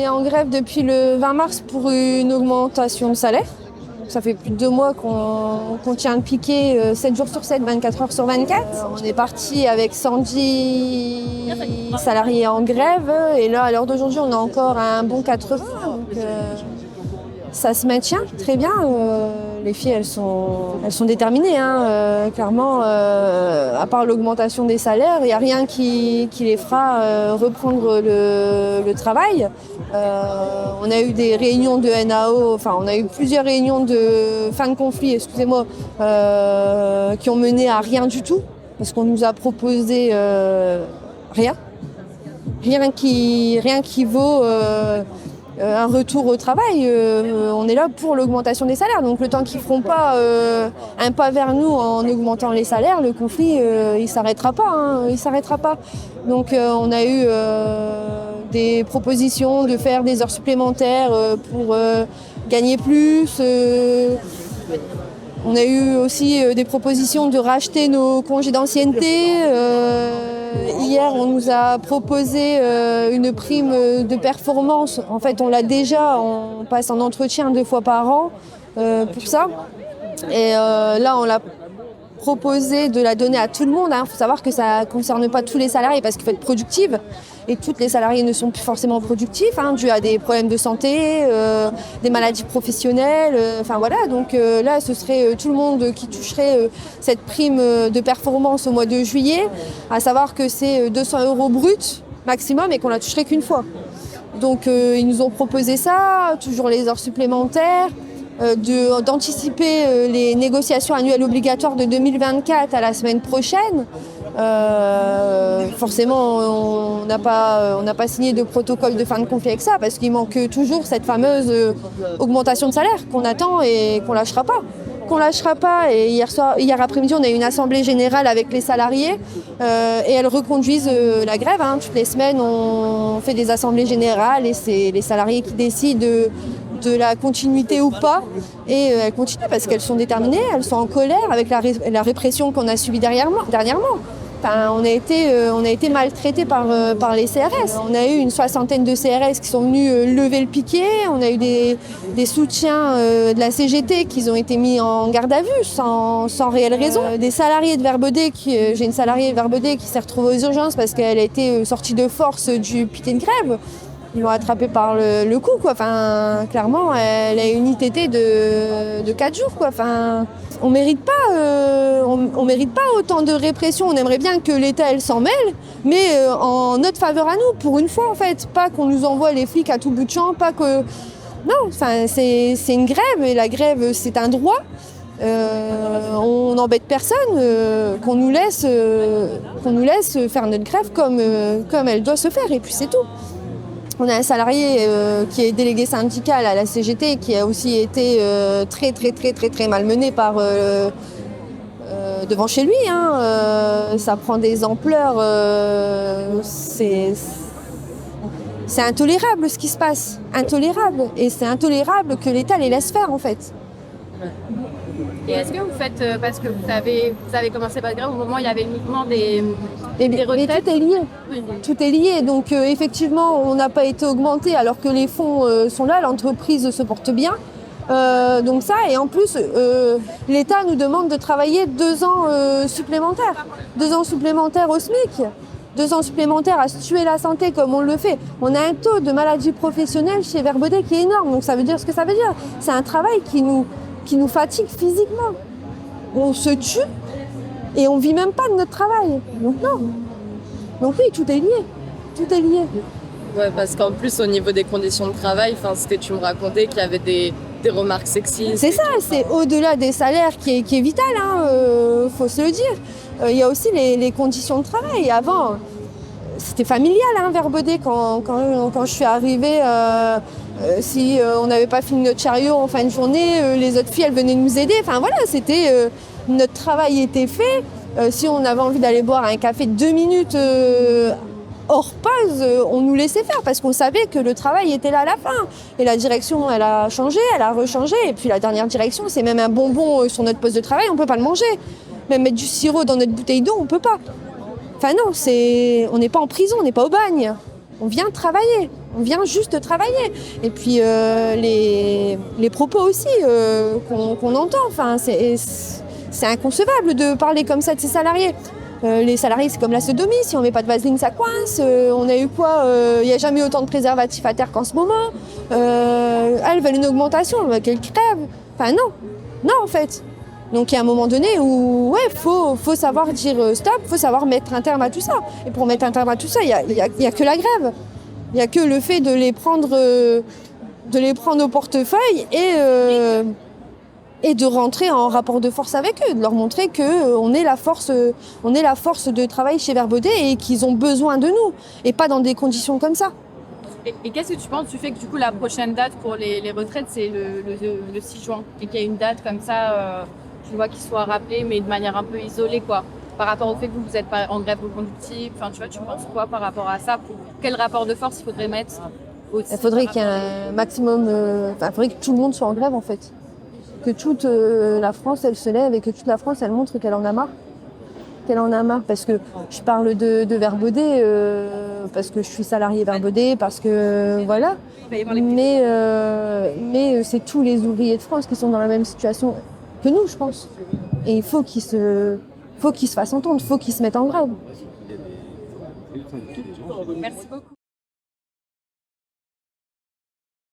est en grève depuis le 20 mars pour une augmentation de salaire. Ça fait plus de 2 mois qu'on tient le piquet 7 jours sur 7, 24 heures sur 24. On est parti avec 110 salariés en grève et là, à l'heure d'aujourd'hui, on a encore un bon 80. Donc, ça se maintient très bien. Les filles, elles sont déterminées. Clairement, à part l'augmentation des salaires, il n'y a rien qui les fera reprendre le travail. On a eu des réunions de NAO, enfin on a eu plusieurs réunions de fin de conflit, excusez-moi, qui ont mené à rien du tout, parce qu'on nous a proposé rien qui vaut un retour au travail. On est là pour l'augmentation des salaires, donc le temps qu'ils feront pas un pas vers nous en augmentant les salaires, le conflit il s'arrêtera pas. Donc on a eu des propositions de faire des heures supplémentaires pour gagner plus. On a eu aussi des propositions de racheter nos congés d'ancienneté. Hier, on nous a proposé une prime de performance. En fait, on l'a déjà, on passe en entretien 2 fois par an pour ça. Et là, on l'a proposé de la donner à tout le monde. Il faut savoir que ça ne concerne pas tous les salariés parce qu'il faut être productive. Et toutes les salariés ne sont plus forcément productifs, dû à des problèmes de santé, des maladies professionnelles. Donc là, ce serait tout le monde qui toucherait cette prime de performance au mois de juillet. À savoir que c'est 200 € bruts maximum et qu'on la toucherait qu'une fois. Donc ils nous ont proposé ça, toujours les heures supplémentaires. D'anticiper les négociations annuelles obligatoires de 2024 à la semaine prochaine. Forcément, on n'a pas signé de protocole de fin de conflit avec ça parce qu'il manque toujours cette fameuse augmentation de salaire qu'on attend et qu'on lâchera pas. Et hier après-midi, on a eu une assemblée générale avec les salariés et elles reconduisent la grève. Toutes les semaines, on fait des assemblées générales et c'est les salariés qui décident de la continuité ou pas. Et elles continuent parce qu'elles sont déterminées, elles sont en colère avec la répression qu'on a subie dernièrement. On a été maltraités par les CRS. On a eu une 60aine de CRS qui sont venus lever le piquet. On a eu des soutiens de la CGT qui ont été mis en garde à vue sans réelle raison. Des salariés de Verbaudet, j'ai une salariée de Verbaudet qui s'est retrouvée aux urgences parce qu'elle a été sortie de force du piquet de grève. Ils l'ont attrapée par le cou, quoi. Clairement, elle a une ITT de 4 jours, quoi. On mérite pas autant de répression. On aimerait bien que l'État s'en mêle, mais en notre faveur à nous, pour une fois, en fait. Pas qu'on nous envoie les flics à tout bout de champ, pas que... Non, c'est une grève, et la grève, c'est un droit. On n'embête personne, qu'on nous laisse faire notre grève comme elle doit se faire, et puis c'est tout. On a un salarié qui est délégué syndical à la CGT qui a aussi été très très très très très malmené devant chez lui. Ça prend des ampleurs. C'est intolérable ce qui se passe. Intolérable. Et c'est intolérable que l'État les laisse faire en fait. Et est-ce que vous faites, parce que vous avez commencé votre grève au moment où il y avait uniquement des retraites? Mais tout est lié. Oui. Tout est lié. Donc effectivement, on n'a pas été augmenté alors que les fonds sont là, l'entreprise se porte bien. Donc ça, et en plus, l'État nous demande de travailler 2 ans supplémentaires. 2 ans supplémentaires au SMIC. 2 ans supplémentaires à se tuer la santé comme on le fait. On a un taux de maladie professionnelle chez Verbaudet qui est énorme. Donc ça veut dire ce que ça veut dire. C'est un travail qui nous fatigue physiquement. On se tue et on vit même pas de notre travail. Donc non. Donc oui, tout est lié. Tout est lié. Ouais, parce qu'en plus, au niveau des conditions de travail, tu me racontais qu'il y avait des remarques sexistes. C'est ça, c'est au-delà des salaires qui est vital, faut se le dire. Il y a aussi les conditions de travail. Avant, c'était familial, Verbaudet. Quand je suis arrivée, si on n'avait pas fini notre chariot en fin de journée, les autres filles, elles venaient nous aider. Notre travail était fait. Si on avait envie d'aller boire un café de 2 minutes hors pause, on nous laissait faire parce qu'on savait que le travail était là à la fin. Et la direction, elle a changé, elle a rechangé. Et puis la dernière direction, c'est même un bonbon sur notre poste de travail, on ne peut pas le manger. Même mettre du sirop dans notre bouteille d'eau, on ne peut pas. On n'est pas en prison, on n'est pas au bagne. On vient travailler. On vient juste travailler. Et puis les propos aussi qu'on entend. Enfin, c'est inconcevable de parler comme ça de ses salariés. Les salariés, c'est comme la sodomie. Si on met pas de vaseline, ça coince. On a eu quoi? Il n'y a jamais eu autant de préservatifs à terre qu'en ce moment. Elles veulent une augmentation, qu'elles crèvent. Enfin non en fait. Donc il y a un moment donné où faut savoir dire stop, faut savoir mettre un terme à tout ça. Et pour mettre un terme à tout ça, il y a que la grève. Il n'y a que le fait de les prendre au portefeuille et de rentrer en rapport de force avec eux, de leur montrer qu'on est la force de travail chez Vert Baudet et qu'ils ont besoin de nous, et pas dans des conditions comme ça. Et qu'est-ce que tu penses du fait que du coup la prochaine date pour les retraites c'est le 6 juin et qu'il y a une date comme ça, tu vois, qui soit rappelée mais de manière un peu isolée quoi, par rapport au fait que vous êtes pas en grève reconductive, enfin tu vois, tu penses quoi par rapport à ça? Quel rapport de force il faudrait mettre aussi? Il faudrait qu'il y ait un maximum, il faudrait que tout le monde soit en grève en fait. Que toute la France elle se lève et que toute la France elle montre qu'elle en a marre. Parce que je parle de Vert Baudet, parce que je suis salariée Vert Baudet, parce que voilà. Mais c'est tous les ouvriers de France qui sont dans la même situation que nous, je pense. Et il faut qu'ils se fassent entendre, il faut qu'ils se mettent en grève. Merci beaucoup.